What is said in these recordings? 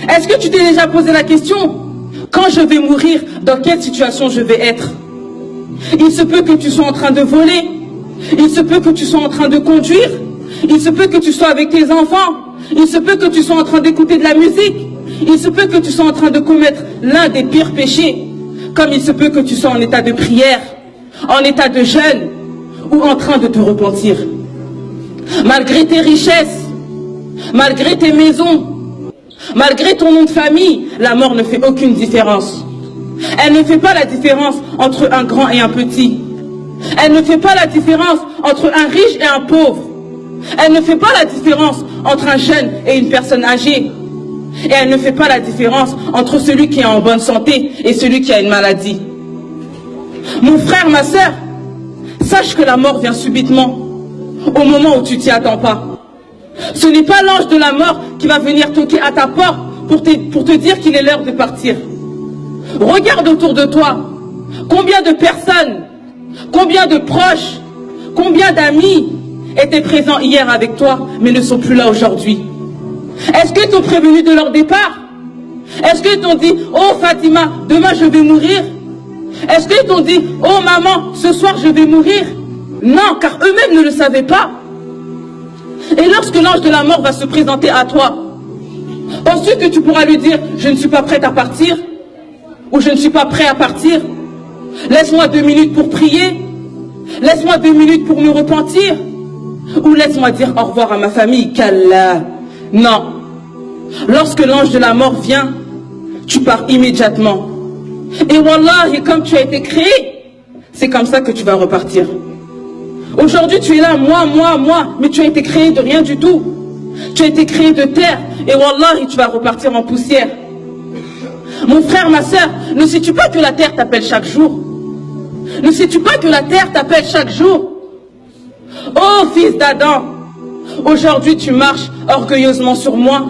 Est-ce que tu t'es déjà posé la question, quand je vais mourir, dans quelle situation je vais être? Il se peut que tu sois en train de voler, il se peut que tu sois en train de conduire, il se peut que tu sois avec tes enfants, il se peut que tu sois en train d'écouter de la musique, il se peut que tu sois en train de commettre l'un des pires péchés, comme il se peut que tu sois en état de prière, en état de jeûne, ou en train de te repentir. Malgré tes richesses, malgré tes maisons, malgré ton nom de famille, la mort ne fait aucune différence. Elle ne fait pas la différence entre un grand et un petit. Elle ne fait pas la différence entre un riche et un pauvre. Elle ne fait pas la différence entre un jeune et une personne âgée. Et elle ne fait pas la différence entre celui qui est en bonne santé et celui qui a une maladie. Mon frère, ma sœur, sache que la mort vient subitement, au moment où tu t'y attends pas. Ce n'est pas l'ange de la mort qui va venir toquer à ta porte pour te dire qu'il est l'heure de partir. Regarde autour de toi. Combien de personnes, combien de proches, combien d'amis étaient présents hier avec toi, mais ne sont plus là aujourd'hui? Est-ce qu'ils t'ont prévenu de leur départ? Est-ce qu'ils t'ont dit, oh Fatima, demain je vais mourir? Est-ce qu'ils t'ont dit, oh maman, ce soir je vais mourir? Non, car eux-mêmes ne le savaient pas. Et lorsque l'ange de la mort va se présenter à toi, penses-tu que tu pourras lui dire, je ne suis pas prête à partir? Ou je ne suis pas prêt à partir? Laisse-moi 2 minutes pour prier. Laisse-moi 2 minutes pour me repentir. Ou laisse-moi dire au revoir à ma famille. Qu'Allah. Non. Lorsque l'ange de la mort vient, tu pars immédiatement. Et wallahi, comme tu as été créé, c'est comme ça que tu vas repartir. Aujourd'hui, tu es là, moi, mais tu as été créé de rien du tout. Tu as été créé de terre. Et wallahi, tu vas repartir en poussière. Mon frère, ma soeur, ne sais-tu pas que la terre t'appelle chaque jour? Ne sais-tu pas que la terre t'appelle chaque jour? Oh, fils d'Adam, aujourd'hui tu marches orgueilleusement sur moi,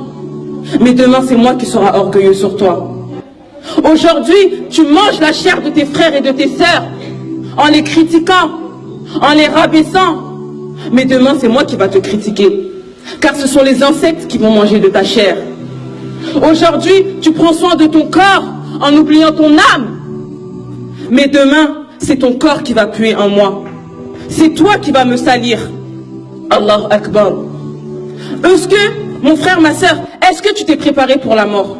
mais demain c'est moi qui serai orgueilleux sur toi. Aujourd'hui, tu manges la chair de tes frères et de tes sœurs en les critiquant, en les rabaissant, mais demain c'est moi qui va te critiquer, car ce sont les insectes qui vont manger de ta chair. Aujourd'hui, tu prends soin de ton corps en oubliant ton âme. Mais demain, c'est ton corps qui va puer en moi. C'est toi qui vas me salir. Allahu Akbar. Est-ce que, mon frère, ma soeur, est-ce que tu t'es préparé pour la mort?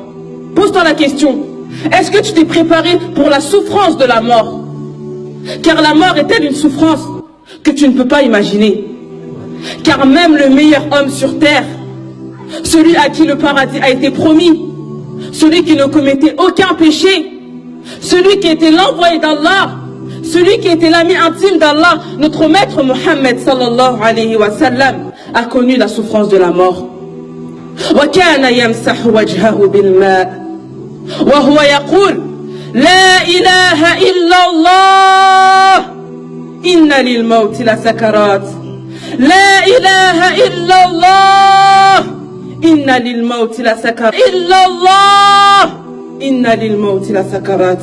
Pose-toi la question. Est-ce que tu t'es préparé pour la souffrance de la mort? Car la mort est telle une souffrance que tu ne peux pas imaginer. Car même le meilleur homme sur terre, celui à qui le paradis a été promis, celui qui ne commettait aucun péché, celui qui était l'envoyé d'Allah, celui qui était l'ami intime d'Allah, notre maître Mohammed sallallahu alayhi wa sallam, a connu la souffrance de la mort. وَكَانَ يَمْسَحُ وَجْهَهُ بِالْمَاءِ وَهُوَ يَقُولُ لَا إِلَهَ إِلَّا اللَّهِ إِنَّ لِلْمَوْتِ لَسَكَرَاتٍ لَا إِلَهَ إِلَّا اللَّهِ Inna lil mawti la sakarat. Illallah. Inna lil mawti la sakarat.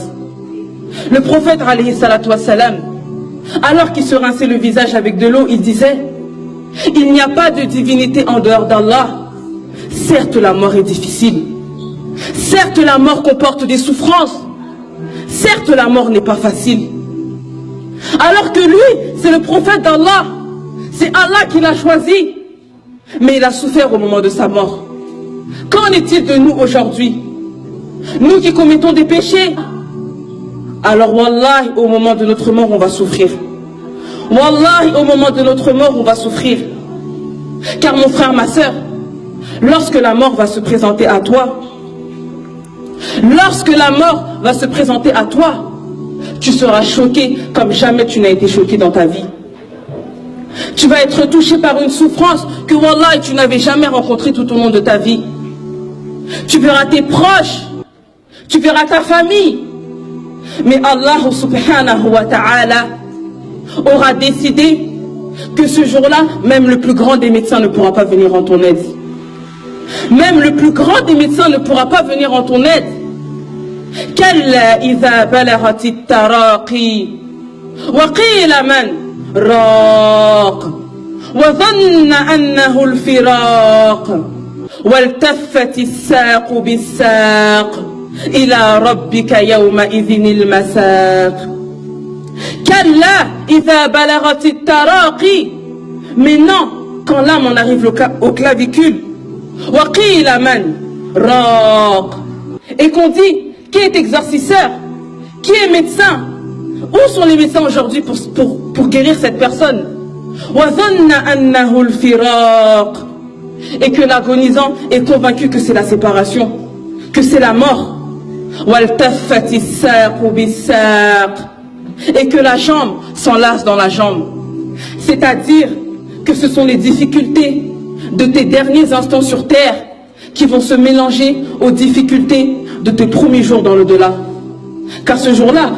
Le prophète alayhi salatu wassalam, alors qu'il se rinçait le visage avec de l'eau, il disait, il n'y a pas de divinité en dehors d'Allah. Certes, la mort est difficile. Certes, la mort comporte des souffrances. Certes, la mort n'est pas facile. Alors que lui, c'est le prophète d'Allah. C'est Allah qui l'a choisi. Mais il a souffert au moment de sa mort. Qu'en est-il de nous aujourd'hui? Nous qui commettons des péchés. Alors wallahi, au moment de notre mort, on va souffrir. Wallahi, au moment de notre mort, on va souffrir. Car mon frère, ma soeur, lorsque la mort va se présenter à toi, lorsque la mort va se présenter à toi, tu seras choqué comme jamais tu n'as été choqué dans ta vie. Tu vas être touché par une souffrance que wallah tu n'avais jamais rencontrée tout au long de ta vie. Tu verras tes proches, tu verras ta famille. Mais Allah subhanahu wa ta'ala aura décidé que ce jour-là, même le plus grand des médecins ne pourra pas venir en ton aide. Même le plus grand des médecins ne pourra pas venir en ton aide. Kalla idha balaghatit taraqi wa qila man راق وظن أنه الفراق وَالْتَفَّتِ السَّاقُ بِالسَّاقِ إِلَى رَبِّكَ يَوْمَئِذٍ الْمَسَاقِ كَلَّا إِذَا بَلَغَتِ التَّرَاقِي. Mais non, quand l'âme en arrive au clavicule, وَقِيلَ مَنْ رَاقٍ. Et qu'on dit, qui est exorcisseur? Qui est médecin? Où sont les médecins aujourd'hui pour guérir cette personne? وَظَنَّ أَنَّهُ الْفِرَاقِ. Et que l'agonisant est convaincu que c'est la séparation, que c'est la mort. وَالْتَفَّتِ السَّاقُ بِالسَّاقِ. Et que la jambe s'enlace dans la jambe. C'est-à-dire que ce sont les difficultés de tes derniers instants sur terre qui vont se mélanger aux difficultés de tes premiers jours dans l'au-delà. Car ce jour-là,